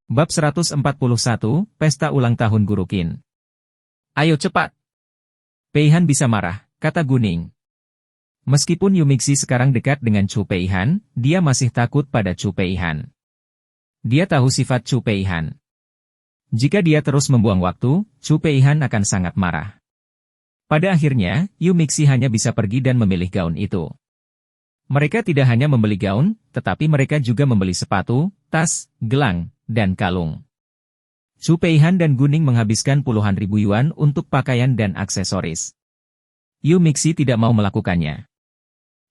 Bab 141, Pesta Ulang Tahun Guru Qin. Ayo cepat. Peihan bisa marah, kata Guning. Meskipun Yu Mixi sekarang dekat dengan Chu Peihan, dia masih takut pada Chu Peihan. Dia tahu sifat Chu Peihan. Jika dia terus membuang waktu, Chu Peihan akan sangat marah. Pada akhirnya, Yu Mixi hanya bisa pergi dan memilih gaun itu. Mereka tidak hanya membeli gaun, tetapi mereka juga membeli sepatu, tas, gelang, dan kalung. Chu Peihan dan Guning menghabiskan puluhan ribu yuan untuk pakaian dan aksesoris. Yu Mixi tidak mau melakukannya.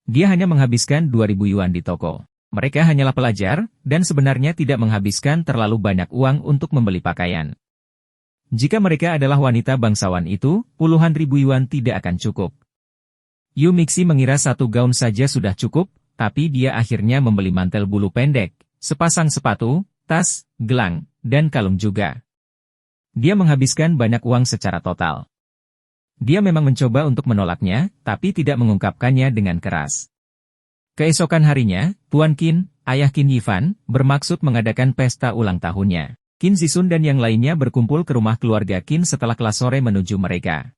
Dia hanya menghabiskan 2.000 yuan di toko. Mereka hanyalah pelajar, dan sebenarnya tidak menghabiskan terlalu banyak uang untuk membeli pakaian. Jika mereka adalah wanita bangsawan itu, puluhan ribu yuan tidak akan cukup. Yu Mixi mengira satu gaun saja sudah cukup, tapi dia akhirnya membeli mantel bulu pendek, sepasang sepatu, tas, gelang, dan kalung juga. Dia menghabiskan banyak uang secara total. Dia memang mencoba untuk menolaknya, tapi tidak mengungkapkannya dengan keras. Keesokan harinya, Tuan Qin, ayah Qin Yifan, bermaksud mengadakan pesta ulang tahunnya. Qin Zisun dan yang lainnya berkumpul ke rumah keluarga Qin setelah kelas sore menuju mereka.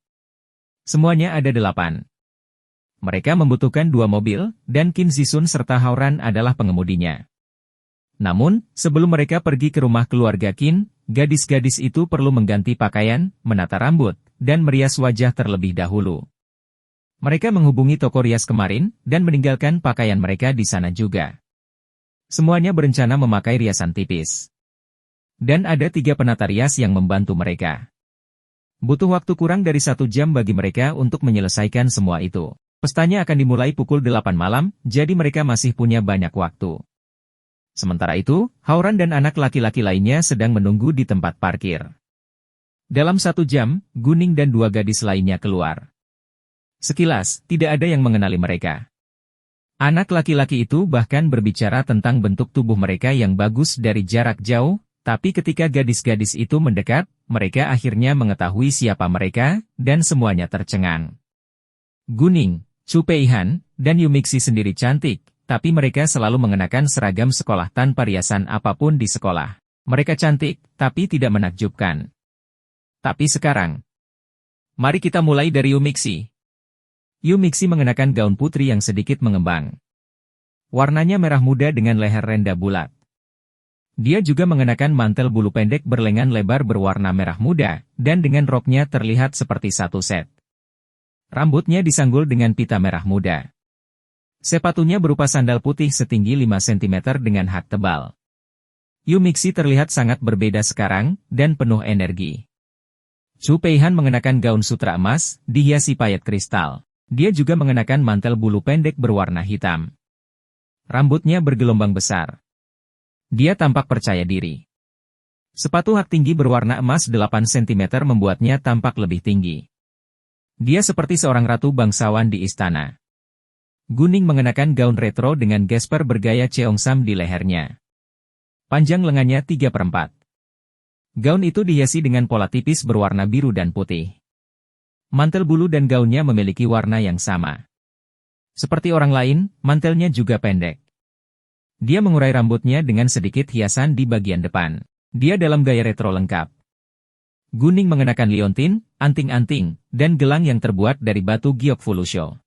Semuanya ada 8. Mereka membutuhkan 2 mobil, dan Qin Zisun serta Haoran adalah pengemudinya. Namun, sebelum mereka pergi ke rumah keluarga Qin, gadis-gadis itu perlu mengganti pakaian, menata rambut, dan merias wajah terlebih dahulu. Mereka menghubungi toko rias kemarin, dan meninggalkan pakaian mereka di sana juga. Semuanya berencana memakai riasan tipis. Dan ada 3 penata rias yang membantu mereka. Butuh waktu kurang dari 1 jam bagi mereka untuk menyelesaikan semua itu. Pestanya akan dimulai pukul 8 malam, jadi mereka masih punya banyak waktu. Sementara itu, Haoran dan anak laki-laki lainnya sedang menunggu di tempat parkir. Dalam 1 jam, Guning dan 2 gadis lainnya keluar. Sekilas, tidak ada yang mengenali mereka. Anak laki-laki itu bahkan berbicara tentang bentuk tubuh mereka yang bagus dari jarak jauh, tapi ketika gadis-gadis itu mendekat, mereka akhirnya mengetahui siapa mereka, dan semuanya tercengang. Guning, Chu Peihan, dan Yu Mixi sendiri cantik, tapi mereka selalu mengenakan seragam sekolah tanpa riasan apapun di sekolah. Mereka cantik, tapi tidak menakjubkan. Tapi sekarang, mari kita mulai dari Yu Mixi. Yu Mixi mengenakan gaun putri yang sedikit mengembang. Warnanya merah muda dengan leher renda bulat. Dia juga mengenakan mantel bulu pendek berlengan lebar berwarna merah muda, dan dengan roknya terlihat seperti satu set. Rambutnya disanggul dengan pita merah muda. Sepatunya berupa sandal putih setinggi 5 cm dengan hak tebal. Yu Mixi terlihat sangat berbeda sekarang, dan penuh energi. Chu Peihan mengenakan gaun sutra emas, dihiasi payet kristal. Dia juga mengenakan mantel bulu pendek berwarna hitam. Rambutnya bergelombang besar. Dia tampak percaya diri. Sepatu hak tinggi berwarna emas 8 cm membuatnya tampak lebih tinggi. Dia seperti seorang ratu bangsawan di istana. Guning mengenakan gaun retro dengan gesper bergaya Cheongsam di lehernya. Panjang lengannya 3/4. Gaun itu dihiasi dengan pola tipis berwarna biru dan putih. Mantel bulu dan gaunnya memiliki warna yang sama. Seperti orang lain, mantelnya juga pendek. Dia mengurai rambutnya dengan sedikit hiasan di bagian depan. Dia dalam gaya retro lengkap. Guning mengenakan liontin, anting-anting, dan gelang yang terbuat dari batu giok fulusho.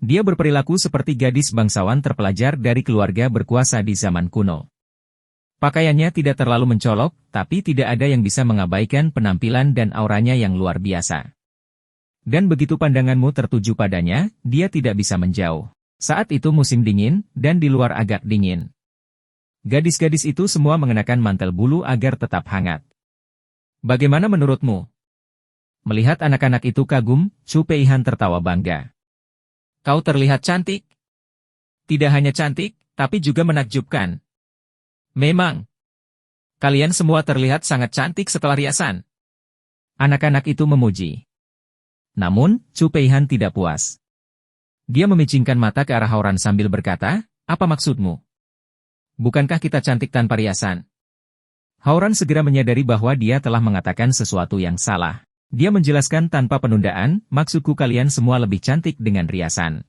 Dia berperilaku seperti gadis bangsawan terpelajar dari keluarga berkuasa di zaman kuno. Pakaiannya tidak terlalu mencolok, tapi tidak ada yang bisa mengabaikan penampilan dan auranya yang luar biasa. Dan begitu pandanganmu tertuju padanya, dia tidak bisa menjauh. Saat itu musim dingin, dan di luar agak dingin. Gadis-gadis itu semua mengenakan mantel bulu agar tetap hangat. Bagaimana menurutmu? Melihat anak-anak itu kagum, Chu Peihan tertawa bangga. Kau terlihat cantik. Tidak hanya cantik, tapi juga menakjubkan. Memang. Kalian semua terlihat sangat cantik setelah riasan. Anak-anak itu memuji. Namun, Chu Peihan tidak puas. Dia memicingkan mata ke arah Haoran sambil berkata, apa maksudmu? Bukankah kita cantik tanpa riasan? Haoran segera menyadari bahwa dia telah mengatakan sesuatu yang salah. Dia menjelaskan tanpa penundaan, maksudku kalian semua lebih cantik dengan riasan.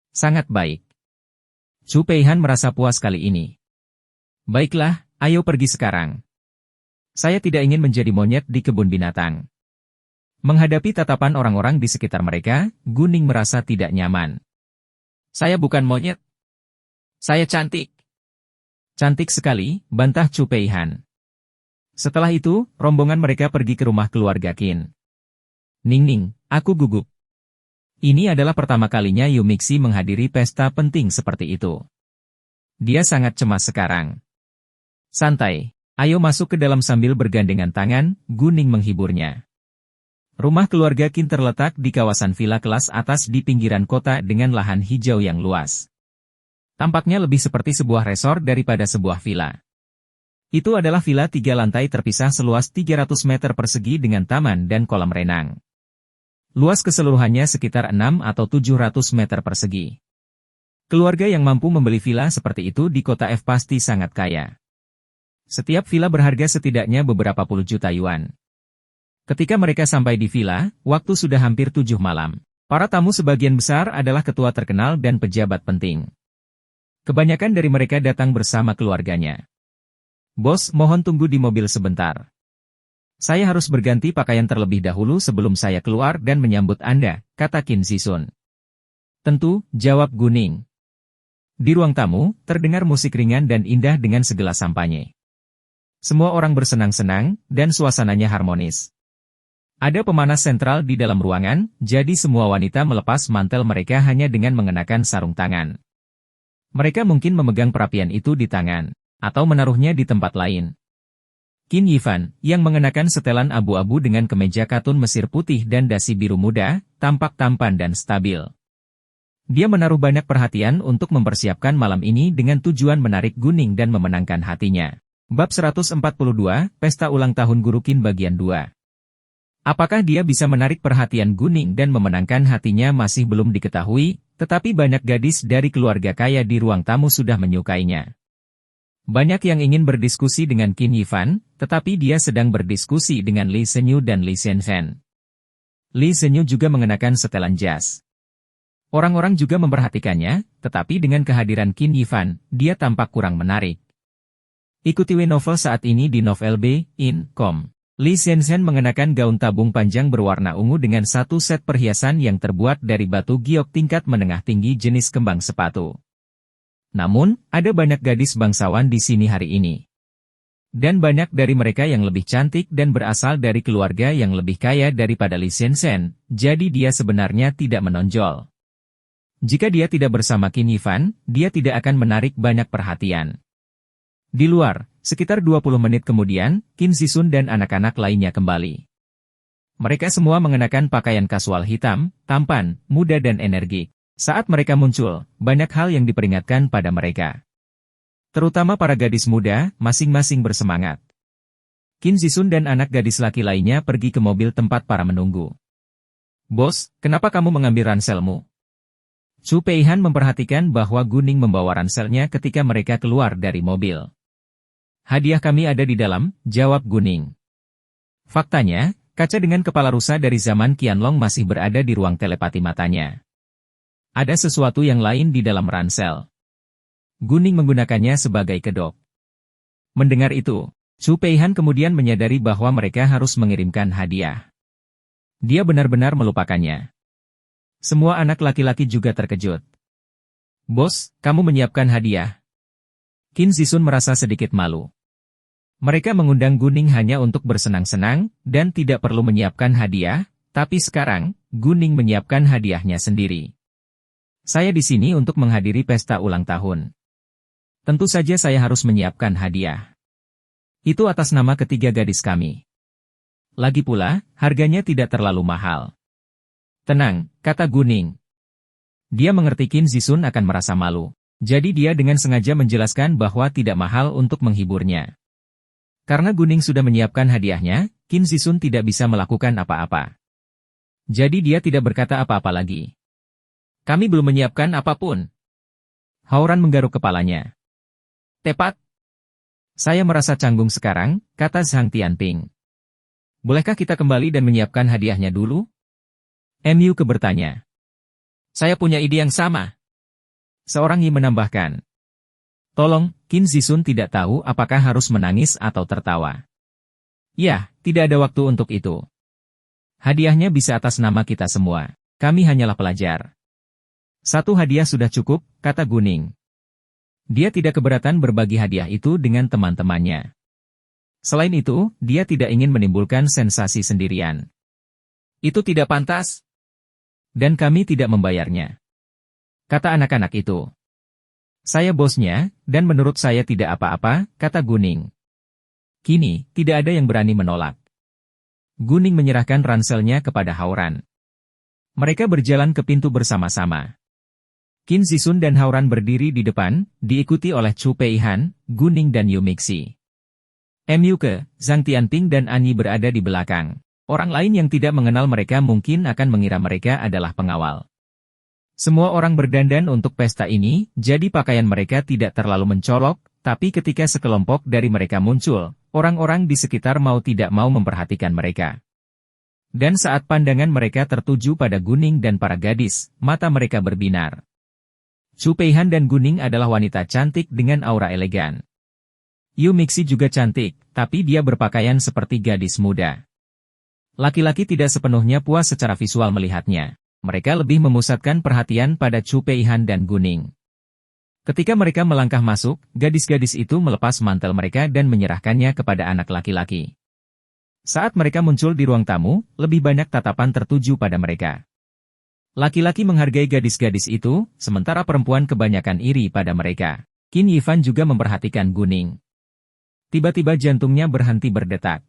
Sangat baik. Chu Peihan merasa puas kali ini. Baiklah, Ayo pergi sekarang. Saya tidak ingin menjadi monyet di kebun binatang. Menghadapi tatapan orang-orang di sekitar mereka, Guning merasa tidak nyaman. Saya bukan monyet. Saya cantik. Cantik sekali, bantah Chu Peihan. Setelah itu, rombongan mereka pergi ke rumah keluarga Qin. Ning, aku gugup. Ini adalah pertama kalinya Yu Mixi menghadiri pesta penting seperti itu. Dia sangat cemas sekarang. Santai, ayo masuk ke dalam sambil bergandengan tangan, Guning menghiburnya. Rumah keluarga Qin terletak di kawasan villa kelas atas di pinggiran kota dengan lahan hijau yang luas. Tampaknya lebih seperti sebuah resor daripada sebuah villa. Itu adalah villa 3 lantai terpisah seluas 300 meter persegi dengan taman dan kolam renang. Luas keseluruhannya sekitar 6 atau 700 meter persegi. Keluarga yang mampu membeli villa seperti itu di kota F pasti sangat kaya. Setiap villa berharga setidaknya beberapa puluh juta yuan. Ketika mereka sampai di villa, waktu sudah hampir 7 malam. Para tamu sebagian besar adalah ketua terkenal dan pejabat penting. Kebanyakan dari mereka datang bersama keluarganya. Bos, mohon tunggu di mobil sebentar. Saya harus berganti pakaian terlebih dahulu sebelum saya keluar dan menyambut Anda, kata Qin Zisun. Tentu, jawab Guning. Di ruang tamu, terdengar musik ringan dan indah dengan segelas sampanye. Semua orang bersenang-senang, dan suasananya harmonis. Ada pemanas sentral di dalam ruangan, jadi semua wanita melepas mantel mereka hanya dengan mengenakan sarung tangan. Mereka mungkin memegang perapian itu di tangan, atau menaruhnya di tempat lain. Qin Yifan, yang mengenakan setelan abu-abu dengan kemeja katun Mesir putih dan dasi biru muda, tampak tampan dan stabil. Dia menaruh banyak perhatian untuk mempersiapkan malam ini dengan tujuan menarik Guning dan memenangkan hatinya. Bab 142, Pesta Ulang Tahun Guru Qin Bagian 2. Apakah dia bisa menarik perhatian Guning dan memenangkan hatinya masih belum diketahui, tetapi banyak gadis dari keluarga kaya di ruang tamu sudah menyukainya. Banyak yang ingin berdiskusi dengan Qin Yifan, tetapi dia sedang berdiskusi dengan Li Zhenyu dan Li Shenzhen. Li Zhenyu juga mengenakan setelan jas. Orang-orang juga memperhatikannya, tetapi dengan kehadiran Qin Yifan, dia tampak kurang menarik. Ikuti novel saat ini di novelb.in.com. Li Shenzhen mengenakan gaun tabung panjang berwarna ungu dengan satu set perhiasan yang terbuat dari batu giok tingkat menengah tinggi jenis kembang sepatu. Namun, ada banyak gadis bangsawan di sini hari ini. Dan banyak dari mereka yang lebih cantik dan berasal dari keluarga yang lebih kaya daripada Li Shenzhen, jadi dia sebenarnya tidak menonjol. Jika dia tidak bersama Qin Yifan, dia tidak akan menarik banyak perhatian. Di luar, sekitar 20 menit kemudian, Qin Zisun dan anak-anak lainnya kembali. Mereka semua mengenakan pakaian kasual hitam, tampan, muda dan energik. Saat mereka muncul, banyak hal yang diperingatkan pada mereka. Terutama para gadis muda, masing-masing bersemangat. Qin Zisun dan anak gadis laki lainnya pergi ke mobil tempat para menunggu. Bos, kenapa kamu mengambil ranselmu? Chu Peihan memperhatikan bahwa Guning membawa ranselnya ketika mereka keluar dari mobil. Hadiah kami ada di dalam, jawab Guning. Faktanya, kaca dengan kepala rusa dari zaman Qianlong masih berada di ruang telepati matanya. Ada sesuatu yang lain di dalam ransel. Guning menggunakannya sebagai kedok. Mendengar itu, Chu Peihan kemudian menyadari bahwa mereka harus mengirimkan hadiah. Dia benar-benar melupakannya. Semua anak laki-laki juga terkejut. Bos, kamu menyiapkan hadiah? Qin Zisun merasa sedikit malu. Mereka mengundang Guning hanya untuk bersenang-senang, dan tidak perlu menyiapkan hadiah, tapi sekarang, Guning menyiapkan hadiahnya sendiri. Saya di sini untuk menghadiri pesta ulang tahun. Tentu saja saya harus menyiapkan hadiah. Itu atas nama ketiga gadis kami. Lagi pula, harganya tidak terlalu mahal. Tenang, kata Guning. Dia mengerti Qin Zisun akan merasa malu. Jadi dia dengan sengaja menjelaskan bahwa tidak mahal untuk menghiburnya. Karena Guning sudah menyiapkan hadiahnya, Qin Zisun tidak bisa melakukan apa-apa. Jadi dia tidak berkata apa-apa lagi. Kami belum menyiapkan apapun. Hauran menggaruk kepalanya. Tepat. Saya merasa canggung sekarang, kata Zhang Tianping. Bolehkah kita kembali dan menyiapkan hadiahnya dulu? MUK bertanya. Saya punya ide yang sama. Seorang Yi menambahkan. Tolong, Qin Zisun tidak tahu apakah harus menangis atau tertawa. Ya, tidak ada waktu untuk itu. Hadiahnya bisa atas nama kita semua. Kami hanyalah pelajar. Satu hadiah sudah cukup, kata Guning. Dia tidak keberatan berbagi hadiah itu dengan teman-temannya. Selain itu, dia tidak ingin menimbulkan sensasi sendirian. Itu tidak pantas. Dan kami tidak membayarnya. Kata anak-anak itu. Saya bosnya, dan menurut saya tidak apa-apa, kata Guning. Kini, tidak ada yang berani menolak. Guning menyerahkan ranselnya kepada Hauran. Mereka berjalan ke pintu bersama-sama. Qin Zisun dan Hauran berdiri di depan, diikuti oleh Chu Peihan, Guning dan Yu Mixi. Yuke, Zhang Tianping dan Anyi berada di belakang. Orang lain yang tidak mengenal mereka mungkin akan mengira mereka adalah pengawal. Semua orang berdandan untuk pesta ini, jadi pakaian mereka tidak terlalu mencolok, tapi ketika sekelompok dari mereka muncul, orang-orang di sekitar mau tidak mau memperhatikan mereka. Dan saat pandangan mereka tertuju pada Guning dan para gadis, mata mereka berbinar. Chu Peihan dan Guning adalah wanita cantik dengan aura elegan. Yu Mixi juga cantik, tapi dia berpakaian seperti gadis muda. Laki-laki tidak sepenuhnya puas secara visual melihatnya. Mereka lebih memusatkan perhatian pada Chu Peihan dan Guning. Ketika mereka melangkah masuk, gadis-gadis itu melepas mantel mereka dan menyerahkannya kepada anak laki-laki. Saat mereka muncul di ruang tamu, lebih banyak tatapan tertuju pada mereka. Laki-laki menghargai gadis-gadis itu, sementara perempuan kebanyakan iri pada mereka. Qin Yifan juga memperhatikan Guning. Tiba-tiba jantungnya berhenti berdetak.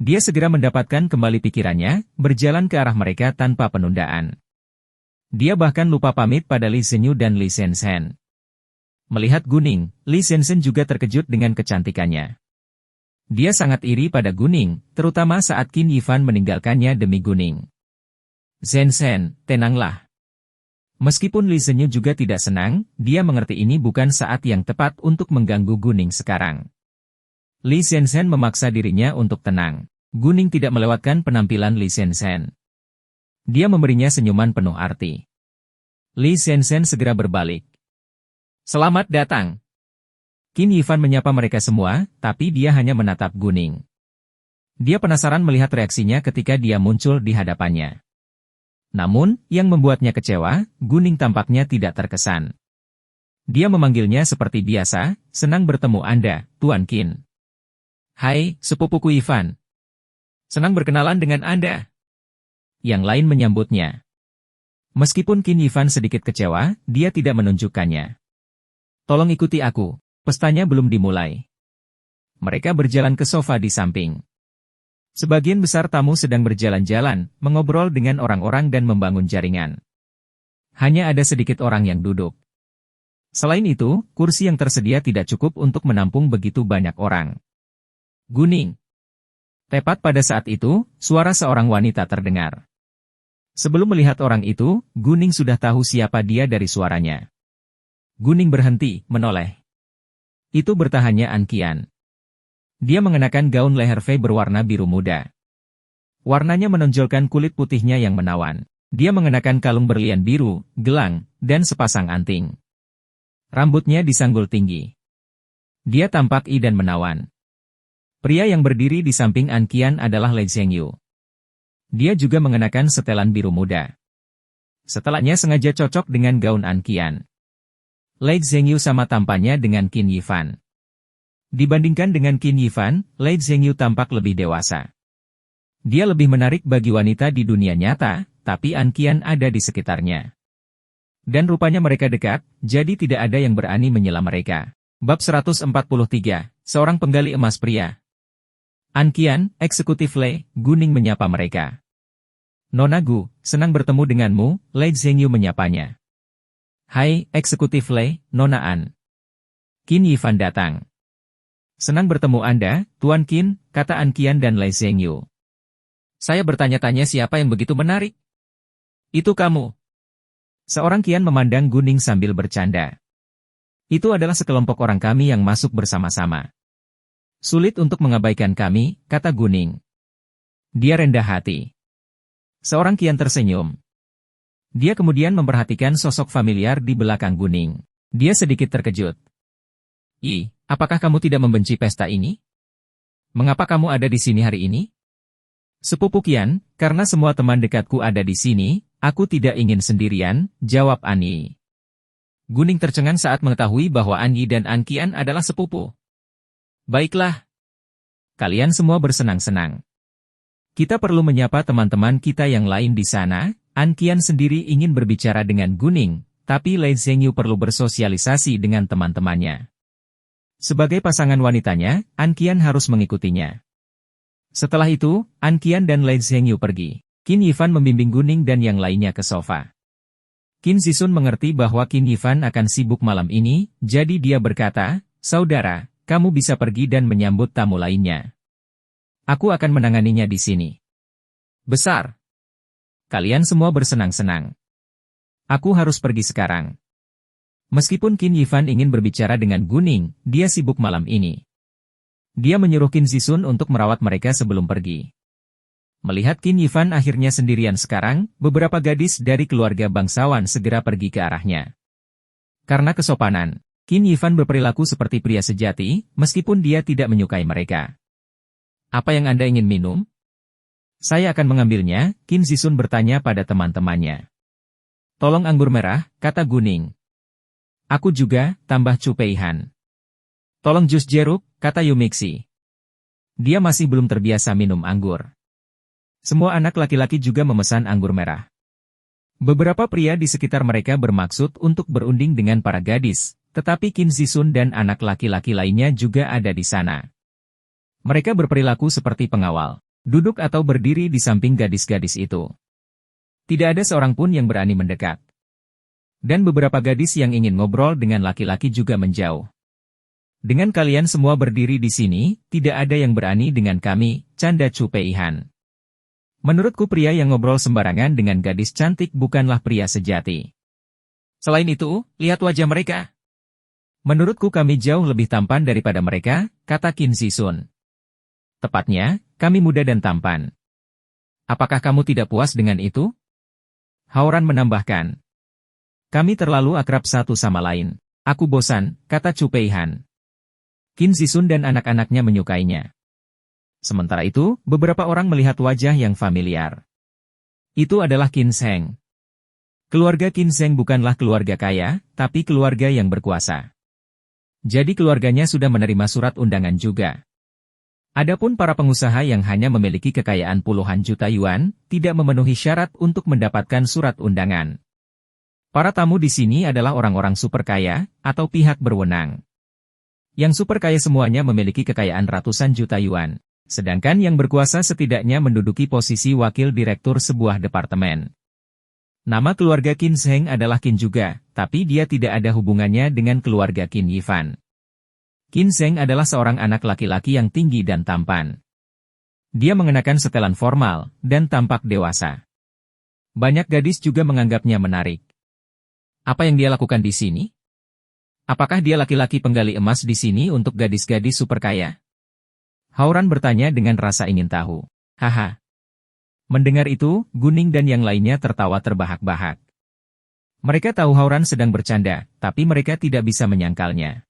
Dia segera mendapatkan kembali pikirannya, berjalan ke arah mereka tanpa penundaan. Dia bahkan lupa pamit pada Li Zhenyu dan Li Shenzhen. Melihat Guning, Li Shenzhen juga terkejut dengan kecantikannya. Dia sangat iri pada Guning, terutama saat Qin Yifan meninggalkannya demi Guning. Shenzhen, tenanglah. Meskipun Li Zhenyu juga tidak senang, dia mengerti ini bukan saat yang tepat untuk mengganggu Guning sekarang. Li Shenzhen memaksa dirinya untuk tenang. Guning tidak melewatkan penampilan Li Shenzhen. Dia memberinya senyuman penuh arti. Li Shenzhen segera berbalik. Selamat datang. Qin Yifan menyapa mereka semua, tapi dia hanya menatap Guning. Dia penasaran melihat reaksinya ketika dia muncul di hadapannya. Namun, yang membuatnya kecewa, Guning tampaknya tidak terkesan. Dia memanggilnya seperti biasa, senang bertemu Anda, Tuan Qin. Hai, sepupuku Yifan. Senang berkenalan dengan Anda. Yang lain menyambutnya. Meskipun Qin Yifan sedikit kecewa, dia tidak menunjukkannya. Tolong ikuti aku, pestanya belum dimulai. Mereka berjalan ke sofa di samping. Sebagian besar tamu sedang berjalan-jalan, mengobrol dengan orang-orang dan membangun jaringan. Hanya ada sedikit orang yang duduk. Selain itu, kursi yang tersedia tidak cukup untuk menampung begitu banyak orang. Guning. Tepat pada saat itu, suara seorang wanita terdengar. Sebelum melihat orang itu, Guning sudah tahu siapa dia dari suaranya. Guning berhenti, menoleh. Itu bertahannya An Qian. Dia mengenakan gaun leher V berwarna biru muda. Warnanya menonjolkan kulit putihnya yang menawan. Dia mengenakan kalung berlian biru, gelang, dan sepasang anting. Rambutnya disanggul tinggi. Dia tampak dan menawan. Pria yang berdiri di samping An Qian adalah Lei Zhengyu. Dia juga mengenakan setelan biru muda. Setelahnya sengaja cocok dengan gaun An Qian. Lei Zhengyu sama tampannya dengan Qin Yifan. Dibandingkan dengan Qin Yifan, Lei Zhengyu tampak lebih dewasa. Dia lebih menarik bagi wanita di dunia nyata, tapi An Qian ada di sekitarnya. Dan rupanya mereka dekat, jadi tidak ada yang berani menyela mereka. Bab 143, seorang penggali emas pria. An Qian, eksekutif Lei, Guning menyapa mereka. Nona Gu, senang bertemu denganmu, Lei Zhengyu menyapanya. Hai, eksekutif Lei, Nona An. Qin Yifan datang. Senang bertemu Anda, Tuan Qin, kata An Qian dan Lei Zhengyu. Saya bertanya-tanya siapa yang begitu menarik? Itu kamu. Seorang Qian memandang Guning sambil bercanda. Itu adalah sekelompok orang kami yang masuk bersama-sama. Sulit untuk mengabaikan kami, kata Guning. Dia rendah hati. Seorang Qian tersenyum. Dia kemudian memperhatikan sosok familiar di belakang Guning. Dia sedikit terkejut. Apakah kamu tidak membenci pesta ini? Mengapa kamu ada di sini hari ini? Sepupu Qian, karena semua teman dekatku ada di sini, aku tidak ingin sendirian, jawab An Yi. Guning tercengang saat mengetahui bahwa An Yi dan An Qian adalah sepupu. Baiklah. Kalian semua bersenang-senang. Kita perlu menyapa teman-teman kita yang lain di sana. An Qian sendiri ingin berbicara dengan Guning, tapi Lei Zhengyu perlu bersosialisasi dengan teman-temannya. Sebagai pasangan wanitanya, An Qian harus mengikutinya. Setelah itu, An Qian dan Lei Zhengyu pergi. Qin Yifan membimbing Guning dan yang lainnya ke sofa. Qin Zisun mengerti bahwa Qin Yifan akan sibuk malam ini, jadi dia berkata, "Saudara, kamu bisa pergi dan menyambut tamu lainnya. Aku akan menanganinya di sini." Besar. Kalian semua bersenang-senang. Aku harus pergi sekarang. Meskipun Qin Yifan ingin berbicara dengan Guning, dia sibuk malam ini. Dia menyuruh Qin Zisun untuk merawat mereka sebelum pergi. Melihat Qin Yifan akhirnya sendirian sekarang, beberapa gadis dari keluarga bangsawan segera pergi ke arahnya. Karena kesopanan, Qin Yifan berperilaku seperti pria sejati, meskipun dia tidak menyukai mereka. "Apa yang Anda ingin minum?" "Saya akan mengambilnya," Qin Zisun bertanya pada teman-temannya. "Tolong anggur merah," kata Guning. "Aku juga," tambah Chu Peihan. "Tolong jus jeruk," kata Yumixi. Dia masih belum terbiasa minum anggur. Semua anak laki-laki juga memesan anggur merah. Beberapa pria di sekitar mereka bermaksud untuk berunding dengan para gadis, tetapi Qin Zisun dan anak laki-laki lainnya juga ada di sana. Mereka berperilaku seperti pengawal, duduk atau berdiri di samping gadis-gadis itu. Tidak ada seorang pun yang berani mendekat. Dan beberapa gadis yang ingin ngobrol dengan laki-laki juga menjauh. "Dengan kalian semua berdiri di sini, tidak ada yang berani dengan kami," canda Chu Peihan. "Menurutku pria yang ngobrol sembarangan dengan gadis cantik bukanlah pria sejati. Selain itu, lihat wajah mereka. Menurutku kami jauh lebih tampan daripada mereka," kata Qin Zisun. "Tepatnya, kami muda dan tampan. Apakah kamu tidak puas dengan itu?" Haoran menambahkan. "Kami terlalu akrab satu sama lain. Aku bosan," kata Chu Peihan. Qin Zisun dan anak-anaknya menyukainya. Sementara itu, beberapa orang melihat wajah yang familiar. Itu adalah Qin Zheng. Keluarga Qin Zheng bukanlah keluarga kaya, tapi keluarga yang berkuasa. Jadi keluarganya sudah menerima surat undangan juga. Adapun para pengusaha yang hanya memiliki kekayaan puluhan juta yuan, tidak memenuhi syarat untuk mendapatkan surat undangan. Para tamu di sini adalah orang-orang super kaya, atau pihak berwenang. Yang super kaya semuanya memiliki kekayaan ratusan juta yuan. Sedangkan yang berkuasa setidaknya menduduki posisi wakil direktur sebuah departemen. Nama keluarga Qin Zheng adalah Qin juga, tapi dia tidak ada hubungannya dengan keluarga Qin Yifan. Qin Zheng adalah seorang anak laki-laki yang tinggi dan tampan. Dia mengenakan setelan formal, dan tampak dewasa. Banyak gadis juga menganggapnya menarik. Apa yang dia lakukan di sini? Apakah dia laki-laki penggali emas di sini untuk gadis-gadis super kaya? Haoran bertanya dengan rasa ingin tahu. Haha. Mendengar itu, Guning dan yang lainnya tertawa terbahak-bahak. Mereka tahu Haoran sedang bercanda, tapi mereka tidak bisa menyangkalnya.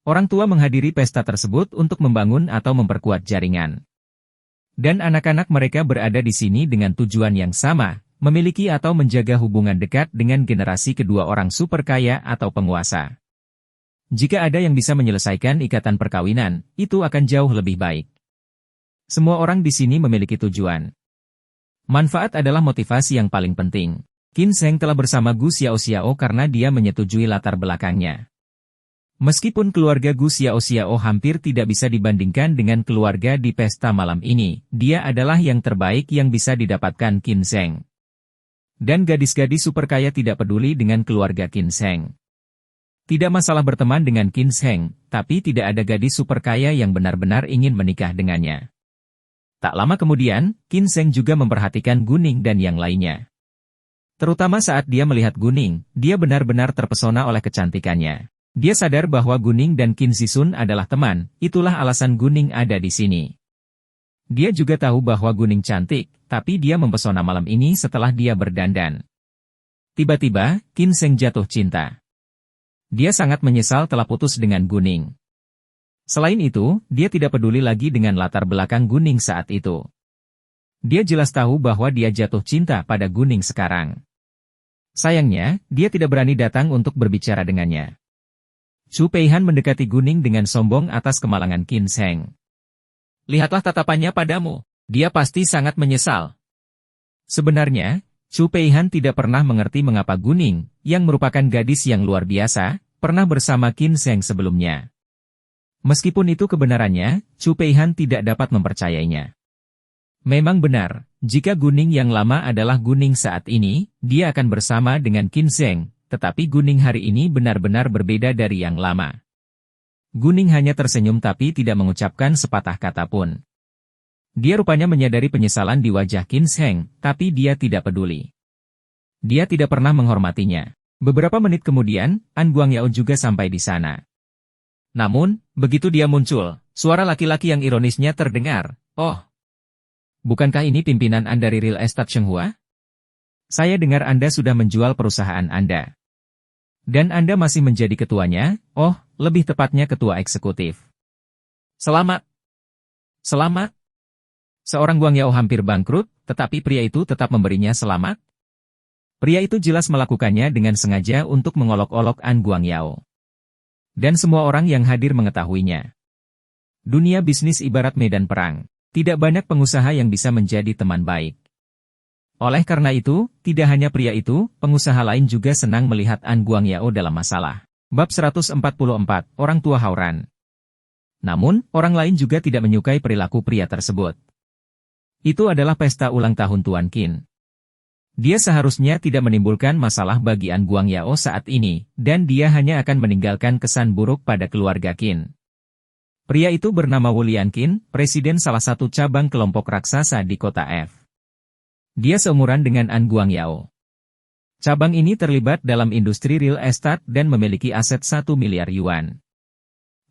Orang tua menghadiri pesta tersebut untuk membangun atau memperkuat jaringan. Dan anak-anak mereka berada di sini dengan tujuan yang sama, memiliki atau menjaga hubungan dekat dengan generasi kedua orang super kaya atau penguasa. Jika ada yang bisa menyelesaikan ikatan perkawinan, itu akan jauh lebih baik. Semua orang di sini memiliki tujuan. Manfaat adalah motivasi yang paling penting. Qin Zheng telah bersama Gu Xiaoxiao karena dia menyetujui latar belakangnya. Meskipun keluarga Gu Xiaoxiao hampir tidak bisa dibandingkan dengan keluarga di pesta malam ini, dia adalah yang terbaik yang bisa didapatkan Qin Zheng. Dan gadis-gadis super kaya tidak peduli dengan keluarga Qin Zheng. Tidak masalah berteman dengan Qin Zheng, tapi tidak ada gadis super kaya yang benar-benar ingin menikah dengannya. Tak lama kemudian, Qin Zheng juga memperhatikan Guning dan yang lainnya. Terutama saat dia melihat Guning, dia benar-benar terpesona oleh kecantikannya. Dia sadar bahwa Guning dan Qin Zisun adalah teman, itulah alasan Guning ada di sini. Dia juga tahu bahwa Guning cantik, tapi dia mempesona malam ini setelah dia berdandan. Tiba-tiba, Qin Zheng jatuh cinta. Dia sangat menyesal telah putus dengan Guning. Selain itu, dia tidak peduli lagi dengan latar belakang Guning saat itu. Dia jelas tahu bahwa dia jatuh cinta pada Guning sekarang. Sayangnya, dia tidak berani datang untuk berbicara dengannya. Chu Peihan mendekati Guning dengan sombong atas kemalangan Qin Sheng. Lihatlah tatapannya padamu. Dia pasti sangat menyesal. Sebenarnya, Chu Peihan tidak pernah mengerti mengapa Guning, yang merupakan gadis yang luar biasa, pernah bersama Qin Sheng sebelumnya. Meskipun itu kebenarannya, Chu Peihan tidak dapat mempercayainya. Memang benar, jika Guning yang lama adalah Guning saat ini, dia akan bersama dengan Qin Sheng, tetapi Guning hari ini benar-benar berbeda dari yang lama. Guning hanya tersenyum tapi tidak mengucapkan sepatah kata pun. Dia rupanya menyadari penyesalan di wajah Qin Sheng, tapi dia tidak peduli. Dia tidak pernah menghormatinya. Beberapa menit kemudian, An Guangyao juga sampai di sana. Namun, begitu dia muncul, suara laki-laki yang ironisnya terdengar. Oh, bukankah ini pimpinan Anda dari Real Estate Shenghua? Saya dengar Anda sudah menjual perusahaan Anda. Dan Anda masih menjadi ketuanya, oh, lebih tepatnya ketua eksekutif. Selamat. Selamat. Seorang Guangyao hampir bangkrut, tetapi pria itu tetap memberinya selamat. Pria itu jelas melakukannya dengan sengaja untuk mengolok-olok An Guangyao. Dan semua orang yang hadir mengetahuinya. Dunia bisnis ibarat medan perang. Tidak banyak pengusaha yang bisa menjadi teman baik. Oleh karena itu, tidak hanya pria itu, pengusaha lain juga senang melihat An Guangyao dalam masalah. Bab 144, Orang Tua Hauran. Namun, orang lain juga tidak menyukai perilaku pria tersebut. Itu adalah pesta ulang tahun Tuan Qin. Dia seharusnya tidak menimbulkan masalah bagi An Guangyao saat ini, dan dia hanya akan meninggalkan kesan buruk pada keluarga Qin. Pria itu bernama Wu Lianqin, presiden salah satu cabang kelompok raksasa di kota F. Dia seumuran dengan An Guangyao. Cabang ini terlibat dalam industri real estate dan memiliki aset 1 miliar yuan.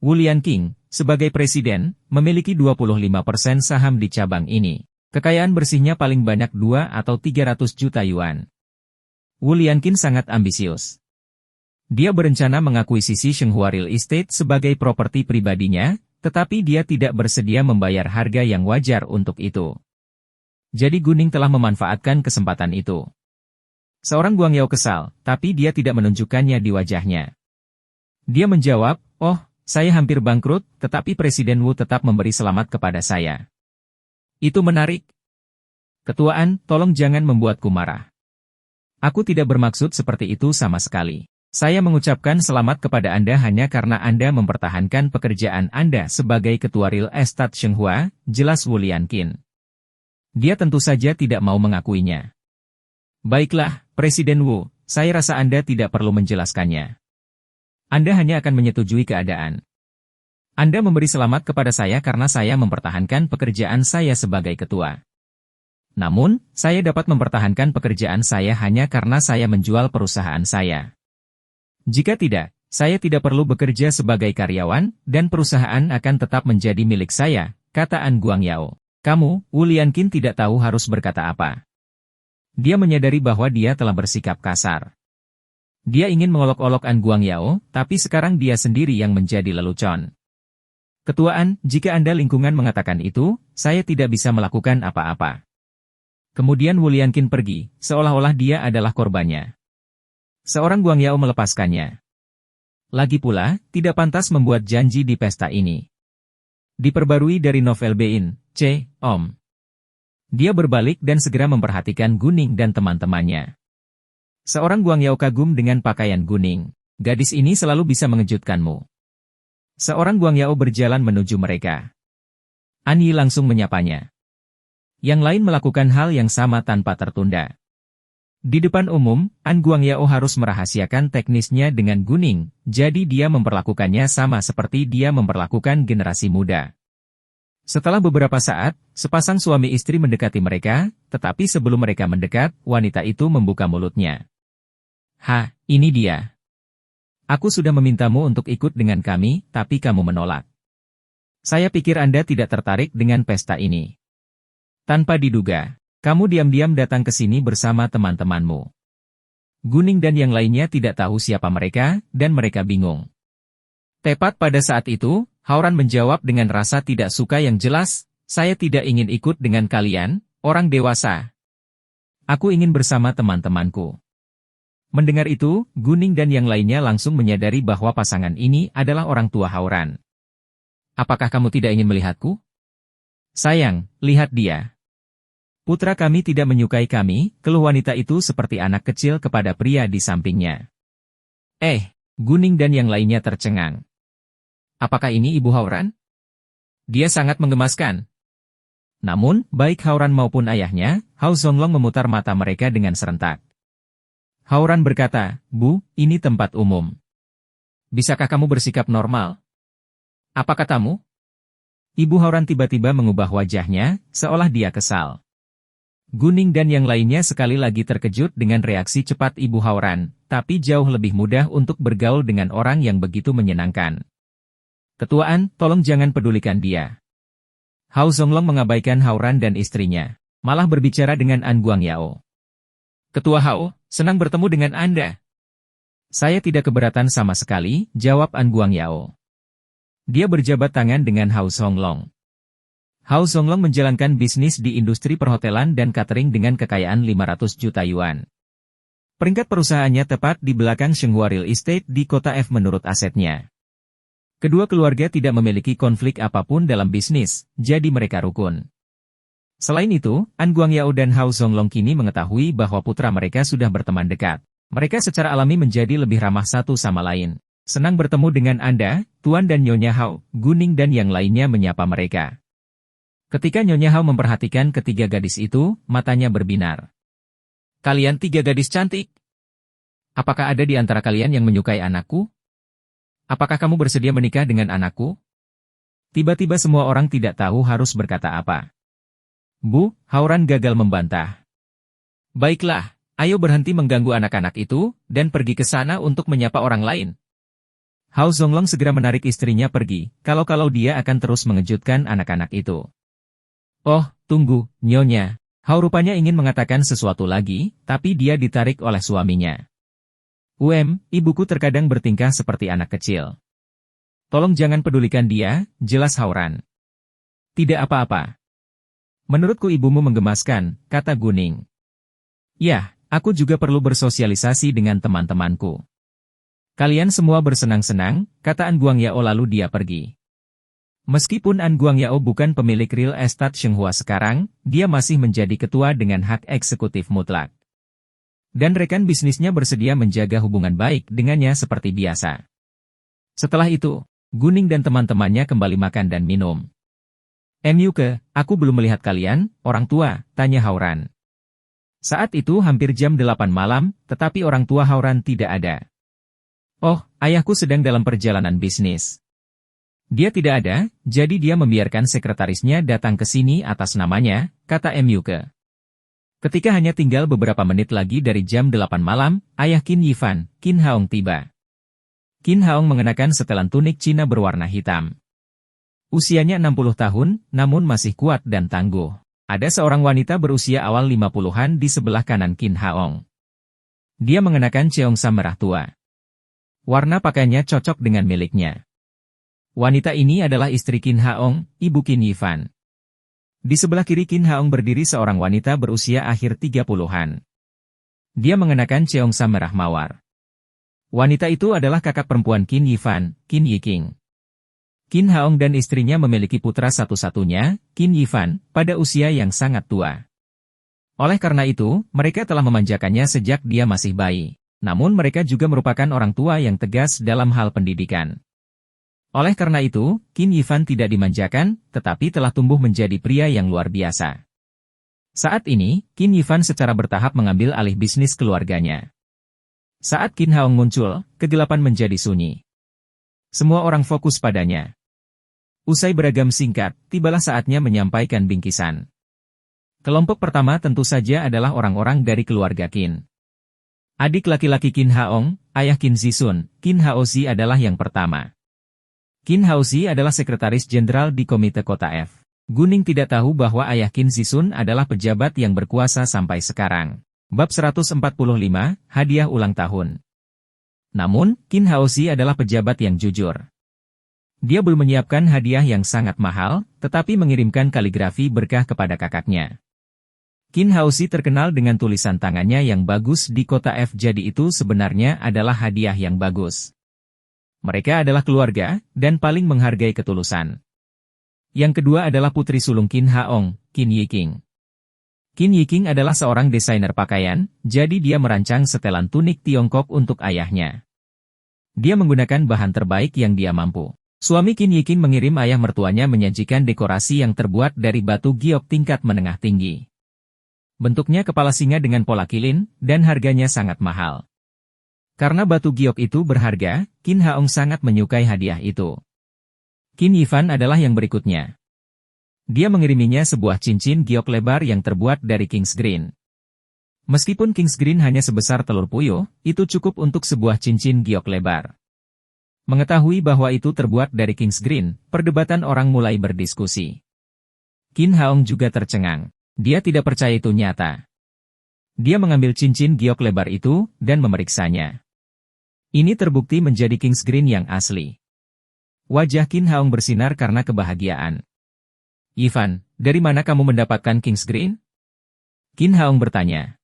Wu Lianqin, sebagai presiden, memiliki 25% saham di cabang ini. Kekayaan bersihnya paling banyak 2 atau 300 juta yuan. Wu Lianqin sangat ambisius. Dia berencana mengakuisisi Shenghua Real Estate sebagai properti pribadinya, tetapi dia tidak bersedia membayar harga yang wajar untuk itu. Jadi Guning telah memanfaatkan kesempatan itu. Seorang Guangyao kesal, tapi dia tidak menunjukkannya di wajahnya. Dia menjawab, oh, saya hampir bangkrut, tetapi Presiden Wu tetap memberi selamat kepada saya. Itu menarik. Ketuaan, tolong jangan membuatku marah. Aku tidak bermaksud seperti itu sama sekali. Saya mengucapkan selamat kepada Anda hanya karena Anda mempertahankan pekerjaan Anda sebagai Ketua Real Estate Shenghua, jelas Wu Lianqin. Dia tentu saja tidak mau mengakuinya. Baiklah, Presiden Wu, saya rasa Anda tidak perlu menjelaskannya. Anda hanya akan menyetujui keadaan. Anda memberi selamat kepada saya karena saya mempertahankan pekerjaan saya sebagai ketua. Namun, saya dapat mempertahankan pekerjaan saya hanya karena saya menjual perusahaan saya. Jika tidak, saya tidak perlu bekerja sebagai karyawan, dan perusahaan akan tetap menjadi milik saya, kata An Guangyao. Kamu, Wu Lianqin tidak tahu harus berkata apa. Dia menyadari bahwa dia telah bersikap kasar. Dia ingin mengolok-olok An Guangyao, tapi sekarang dia sendiri yang menjadi lelucon. Ketuaan, jika Anda lingkungan mengatakan itu, saya tidak bisa melakukan apa-apa. Kemudian Wu Lianqin pergi, seolah-olah dia adalah korbannya. Seorang Guangyao melepaskannya. Lagi pula, tidak pantas membuat janji di pesta ini. Diperbarui dari novel Bein, C. Om. Dia berbalik dan segera memperhatikan Guning dan teman-temannya. Seorang Guangyao kagum dengan pakaian Guning. Gadis ini selalu bisa mengejutkanmu. Seorang Guangyao berjalan menuju mereka. An Yi langsung menyapanya. Yang lain melakukan hal yang sama tanpa tertunda. Di depan umum, An Guangyao harus merahasiakan teknisnya dengan Guning, jadi dia memperlakukannya sama seperti dia memperlakukan generasi muda. Setelah beberapa saat, sepasang suami istri mendekati mereka, tetapi sebelum mereka mendekat, wanita itu membuka mulutnya. Ini dia. Aku sudah memintamu untuk ikut dengan kami, tapi kamu menolak. Saya pikir Anda tidak tertarik dengan pesta ini. Tanpa diduga, kamu diam-diam datang ke sini bersama teman-temanmu. Guning dan yang lainnya tidak tahu siapa mereka, dan mereka bingung. Tepat pada saat itu, Hauran menjawab dengan rasa tidak suka yang jelas, "Saya tidak ingin ikut dengan kalian, orang dewasa. Aku ingin bersama teman-temanku." Mendengar itu, Guning dan yang lainnya langsung menyadari bahwa pasangan ini adalah orang tua Hauran. "Apakah kamu tidak ingin melihatku? Sayang, lihat dia. Putra kami tidak menyukai kami," keluh wanita itu seperti anak kecil kepada pria di sampingnya. Guning dan yang lainnya tercengang. Apakah ini Ibu Hauran? Dia sangat menggemaskan. Namun, baik Hauran maupun ayahnya, Hao Zonglong memutar mata mereka dengan serentak. Hauran berkata, "Bu, ini tempat umum. Bisakah kamu bersikap normal? Apa katamu?" Ibu Hauran tiba-tiba mengubah wajahnya, seolah dia kesal. Guning dan yang lainnya sekali lagi terkejut dengan reaksi cepat Ibu Hauran, tapi jauh lebih mudah untuk bergaul dengan orang yang begitu menyenangkan. "Ketuaan, tolong jangan pedulikan dia." Hao Zonglong mengabaikan Hauran dan istrinya, malah berbicara dengan An Guangyao. "Ketua Hao, senang bertemu dengan Anda." "Saya tidak keberatan sama sekali," jawab An Guangyao. Dia berjabat tangan dengan Hao Zonglong. Hao Zonglong menjalankan bisnis di industri perhotelan dan catering dengan kekayaan 500 juta yuan. Peringkat perusahaannya tepat di belakang Shenghua Real Estate di kota F menurut asetnya. Kedua keluarga tidak memiliki konflik apapun dalam bisnis, jadi mereka rukun. Selain itu, An Guangyao dan Hao Zonglong kini mengetahui bahwa putra mereka sudah berteman dekat. Mereka secara alami menjadi lebih ramah satu sama lain. "Senang bertemu dengan Anda, Tuan dan Nyonya Hao," Guning dan yang lainnya menyapa mereka. Ketika Nyonya Hao memperhatikan ketiga gadis itu, matanya berbinar. "Kalian tiga gadis cantik. Apakah ada di antara kalian yang menyukai anakku? Apakah kamu bersedia menikah dengan anakku?" Tiba-tiba semua orang tidak tahu harus berkata apa. "Bu," Hauran gagal membantah. "Baiklah, ayo berhenti mengganggu anak-anak itu, dan pergi ke sana untuk menyapa orang lain." Hao Zonglong segera menarik istrinya pergi, kalau-kalau dia akan terus mengejutkan anak-anak itu. "Oh, tunggu, Nyonya." Hao rupanya ingin mengatakan sesuatu lagi, tapi dia ditarik oleh suaminya. Ibuku terkadang bertingkah seperti anak kecil. Tolong jangan pedulikan dia," jelas Hauran. "Tidak apa-apa. Menurutku ibumu menggemaskan," kata Guning. "Ya, aku juga perlu bersosialisasi dengan teman-temanku." "Kalian semua bersenang-senang," kata An Guangyao lalu dia pergi. Meskipun An Guangyao bukan pemilik real estate Shenghua sekarang, dia masih menjadi ketua dengan hak eksekutif mutlak. Dan rekan bisnisnya bersedia menjaga hubungan baik dengannya seperti biasa. Setelah itu, Guning dan teman-temannya kembali makan dan minum. "Myuke, aku belum melihat kalian, orang tua," tanya Hauran. Saat itu hampir jam 8 malam, tetapi orang tua Hauran tidak ada. "Oh, ayahku sedang dalam perjalanan bisnis. Dia tidak ada, jadi dia membiarkan sekretarisnya datang ke sini atas namanya," kata Myuke. Ketika hanya tinggal beberapa menit lagi dari jam 8 malam, ayah Qin Yifan, Qin Haong tiba. Qin Haong mengenakan setelan tunik Cina berwarna hitam. Usianya 60 tahun, namun masih kuat dan tangguh. Ada seorang wanita berusia awal 50-an di sebelah kanan Qin Haong. Dia mengenakan cheongsam merah tua. Warna pakaiannya cocok dengan miliknya. Wanita ini adalah istri Qin Haong, ibu Qin Yifan. Di sebelah kiri Qin Haong berdiri seorang wanita berusia akhir 30-an. Dia mengenakan cheongsam merah mawar. Wanita itu adalah kakak perempuan Qin Yifan, Qin Yiking. Qin Haong dan istrinya memiliki putra satu-satunya, Qin Yifan, pada usia yang sangat tua. Oleh karena itu, mereka telah memanjakannya sejak dia masih bayi. Namun mereka juga merupakan orang tua yang tegas dalam hal pendidikan. Oleh karena itu, Qin Yifan tidak dimanjakan, tetapi telah tumbuh menjadi pria yang luar biasa. Saat ini, Qin Yifan secara bertahap mengambil alih bisnis keluarganya. Saat Qin Haong muncul, kegelapan menjadi sunyi. Semua orang fokus padanya. Usai beragam singkat, tibalah saatnya menyampaikan bingkisan. Kelompok pertama tentu saja adalah orang-orang dari keluarga Qin. Adik laki-laki Qin Haong, ayah Qin Zisun, Qin Haozi adalah yang pertama. Qin Haozi adalah sekretaris jenderal di Komite Kota F. Guning tidak tahu bahwa ayah Qin Zisun adalah pejabat yang berkuasa sampai sekarang. Bab 145, Hadiah Ulang Tahun. Namun, Qin Haoxi adalah pejabat yang jujur. Dia belum menyiapkan hadiah yang sangat mahal, tetapi mengirimkan kaligrafi berkah kepada kakaknya. Qin Haoxi terkenal dengan tulisan tangannya yang bagus di kota F, jadi itu sebenarnya adalah hadiah yang bagus. Mereka adalah keluarga, dan paling menghargai ketulusan. Yang kedua adalah putri sulung Qin Haong, Qin Yiqing. Qin Yiqing adalah seorang desainer pakaian, jadi dia merancang setelan tunik Tiongkok untuk ayahnya. Dia menggunakan bahan terbaik yang dia mampu. Suami Qin Yiqing mengirim ayah mertuanya menyajikan dekorasi yang terbuat dari batu giok tingkat menengah tinggi. Bentuknya kepala singa dengan pola kilin, dan harganya sangat mahal. Karena batu giok itu berharga, Qin Haong sangat menyukai hadiah itu. Qin Yifan adalah yang berikutnya. Dia mengiriminya sebuah cincin giok lebar yang terbuat dari King's Green. Meskipun King's Green hanya sebesar telur puyuh, itu cukup untuk sebuah cincin giok lebar. Mengetahui bahwa itu terbuat dari King's Green, perdebatan orang mulai berdiskusi. Qin Haong juga tercengang. Dia tidak percaya itu nyata. Dia mengambil cincin giok lebar itu, dan memeriksanya. Ini terbukti menjadi King's Green yang asli. Wajah Qin Haong bersinar karena kebahagiaan. Yifan, dari mana kamu mendapatkan King's Green? Qin Haong bertanya.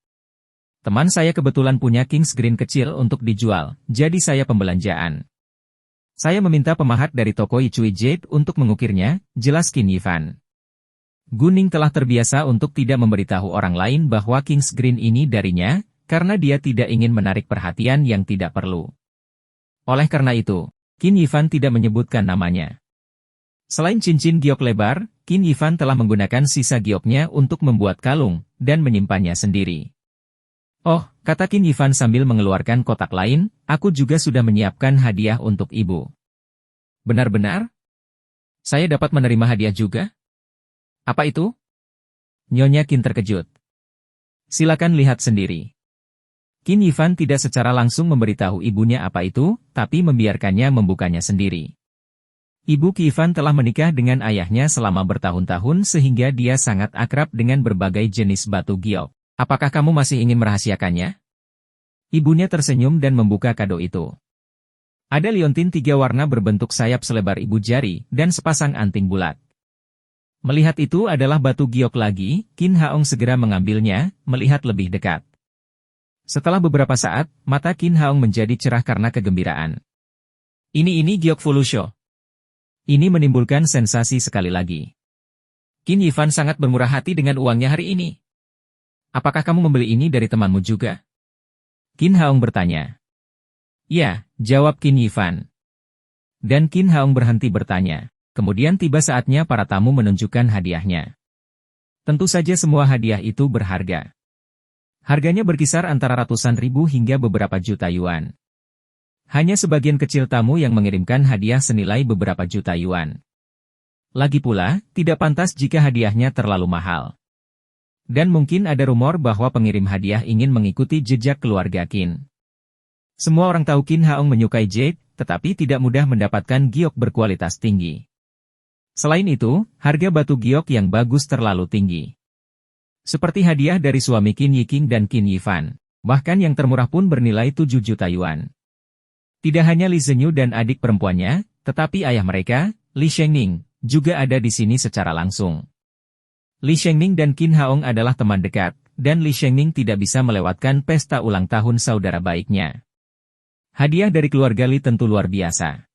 Teman saya kebetulan punya King's Green kecil untuk dijual, jadi saya pembelanjaan. Saya meminta pemahat dari toko Yichui Jade untuk mengukirnya, jelas Qin Yifan. Guning telah terbiasa untuk tidak memberitahu orang lain bahwa King's Green ini darinya, karena dia tidak ingin menarik perhatian yang tidak perlu. Oleh karena itu, Qin Yifan tidak menyebutkan namanya. Selain cincin giok lebar, Qin Yifan telah menggunakan sisa gioknya untuk membuat kalung, dan menyimpannya sendiri. Oh, kata Qin Yifan sambil mengeluarkan kotak lain, aku juga sudah menyiapkan hadiah untuk ibu. Benar-benar? Saya dapat menerima hadiah juga? Apa itu? Nyonya Qin terkejut. Silakan lihat sendiri. Qin Yifan tidak secara langsung memberitahu ibunya apa itu, tapi membiarkannya membukanya sendiri. Ibu Qin Yifan telah menikah dengan ayahnya selama bertahun-tahun sehingga dia sangat akrab dengan berbagai jenis batu giok. Apakah kamu masih ingin merahasiakannya? Ibunya tersenyum dan membuka kado itu. Ada liontin 3 warna berbentuk sayap selebar ibu jari, dan sepasang anting bulat. Melihat itu adalah batu giok lagi, Qin Haong segera mengambilnya, melihat lebih dekat. Setelah beberapa saat, mata Qin Haong menjadi cerah karena kegembiraan. Ini giok Fulusho. Ini menimbulkan sensasi sekali lagi. Qin Yifan sangat bermurah hati dengan uangnya hari ini. Apakah kamu membeli ini dari temanmu juga? Qin Haong bertanya. Ya, jawab Qin Yifan. Dan Qin Haong berhenti bertanya. Kemudian tiba saatnya para tamu menunjukkan hadiahnya. Tentu saja semua hadiah itu berharga. Harganya berkisar antara ratusan ribu hingga beberapa juta yuan. Hanya sebagian kecil tamu yang mengirimkan hadiah senilai beberapa juta yuan. Lagi pula, tidak pantas jika hadiahnya terlalu mahal. Dan mungkin ada rumor bahwa pengirim hadiah ingin mengikuti jejak keluarga Qin. Semua orang tahu Qin Haong menyukai jade, tetapi tidak mudah mendapatkan giok berkualitas tinggi. Selain itu, harga batu giok yang bagus terlalu tinggi. Seperti hadiah dari suami Qin Yiqing dan Qin Yifan. Bahkan yang termurah pun bernilai 7 juta yuan. Tidak hanya Li Zhenyu dan adik perempuannya, tetapi ayah mereka, Li Shengning, juga ada di sini secara langsung. Li Shengning dan Qin Haong adalah teman dekat, dan Li Shengning tidak bisa melewatkan pesta ulang tahun saudara baiknya. Hadiah dari keluarga Li tentu luar biasa.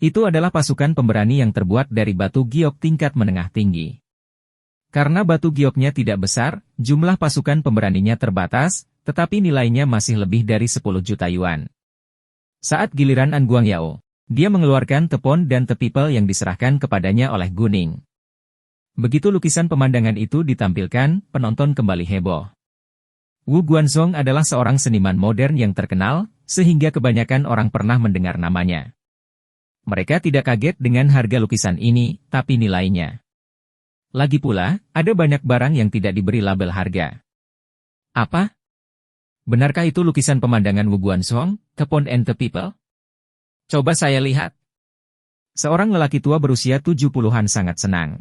Itu adalah pasukan pemberani yang terbuat dari batu giok tingkat menengah tinggi. Karena batu gioknya tidak besar, jumlah pasukan pemberaninya terbatas, tetapi nilainya masih lebih dari 10 juta yuan. Saat giliran An Guangyao, dia mengeluarkan tepon dan tepipel yang diserahkan kepadanya oleh Guning. Begitu lukisan pemandangan itu ditampilkan, penonton kembali heboh. Wu Guanzhong adalah seorang seniman modern yang terkenal, sehingga kebanyakan orang pernah mendengar namanya. Mereka tidak kaget dengan harga lukisan ini, tapi nilainya. Lagi pula, ada banyak barang yang tidak diberi label harga. Apa? Benarkah itu lukisan pemandangan Wu Guanzhong, Tepon and the People? Coba saya lihat. Seorang lelaki tua berusia 70-an sangat senang.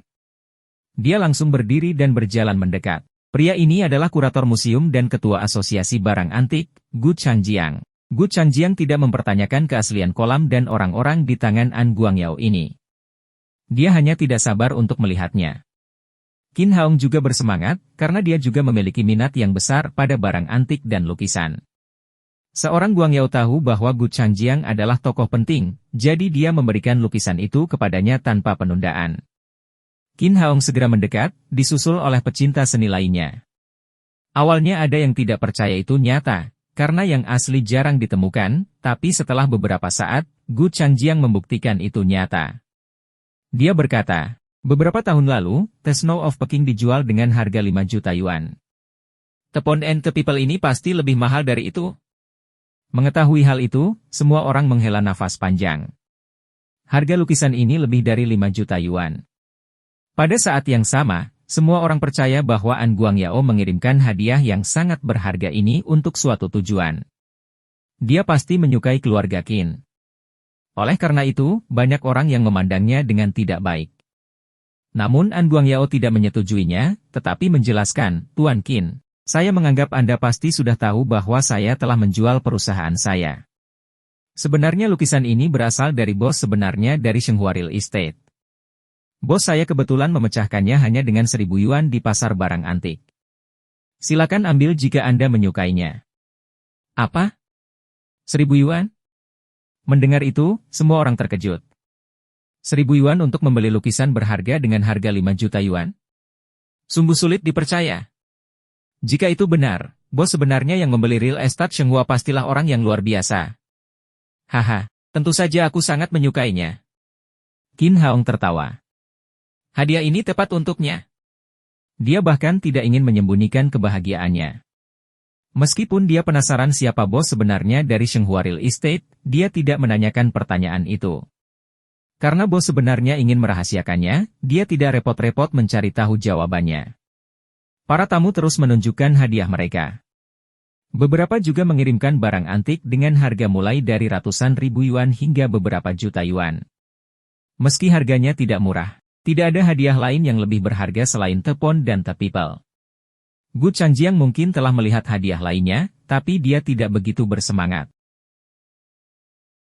Dia langsung berdiri dan berjalan mendekat. Pria ini adalah kurator museum dan ketua asosiasi barang antik, Gu Changjiang. Gu Changjiang tidak mempertanyakan keaslian kolam dan orang-orang di tangan An Guangyao ini. Dia hanya tidak sabar untuk melihatnya. Qin Haong juga bersemangat, karena dia juga memiliki minat yang besar pada barang antik dan lukisan. Seorang Guangyao tahu bahwa Gu Changjiang adalah tokoh penting, jadi dia memberikan lukisan itu kepadanya tanpa penundaan. Qin Haong segera mendekat, disusul oleh pecinta seni lainnya. Awalnya ada yang tidak percaya itu nyata, karena yang asli jarang ditemukan, tapi setelah beberapa saat, Gu Changjiang membuktikan itu nyata. Dia berkata, beberapa tahun lalu, The Snow of Peking dijual dengan harga 5 juta yuan. Tepon and the People ini pasti lebih mahal dari itu. Mengetahui hal itu, semua orang menghela nafas panjang. Harga lukisan ini lebih dari 5 juta yuan. Pada saat yang sama, semua orang percaya bahwa An Guangyao mengirimkan hadiah yang sangat berharga ini untuk suatu tujuan. Dia pasti menyukai keluarga Qin. Oleh karena itu, banyak orang yang memandangnya dengan tidak baik. Namun An Guangyao tidak menyetujuinya, tetapi menjelaskan, Tuan Qin, saya menganggap Anda pasti sudah tahu bahwa saya telah menjual perusahaan saya. Sebenarnya lukisan ini berasal dari bos sebenarnya dari Shenghua Real Estate. Bos saya kebetulan memecahkannya hanya dengan 1.000 yuan di pasar barang antik. Silakan ambil jika Anda menyukainya. Apa? 1.000 yuan? Mendengar itu, semua orang terkejut. 1.000 yuan untuk membeli lukisan berharga dengan harga 5 juta yuan? Sungguh sulit dipercaya. Jika itu benar, bos sebenarnya yang membeli real estate Shenghua pastilah orang yang luar biasa. Haha, tentu saja aku sangat menyukainya. Qin Haong tertawa. Hadiah ini tepat untuknya. Dia bahkan tidak ingin menyembunyikan kebahagiaannya. Meskipun dia penasaran siapa bos sebenarnya dari Shenghua Real Estate, dia tidak menanyakan pertanyaan itu. Karena bos sebenarnya ingin merahasiakannya, dia tidak repot-repot mencari tahu jawabannya. Para tamu terus menunjukkan hadiah mereka. Beberapa juga mengirimkan barang antik dengan harga mulai dari ratusan ribu yuan hingga beberapa juta yuan. Meski harganya tidak murah, tidak ada hadiah lain yang lebih berharga selain tepon dan the people. Gu Changjiang mungkin telah melihat hadiah lainnya, tapi dia tidak begitu bersemangat.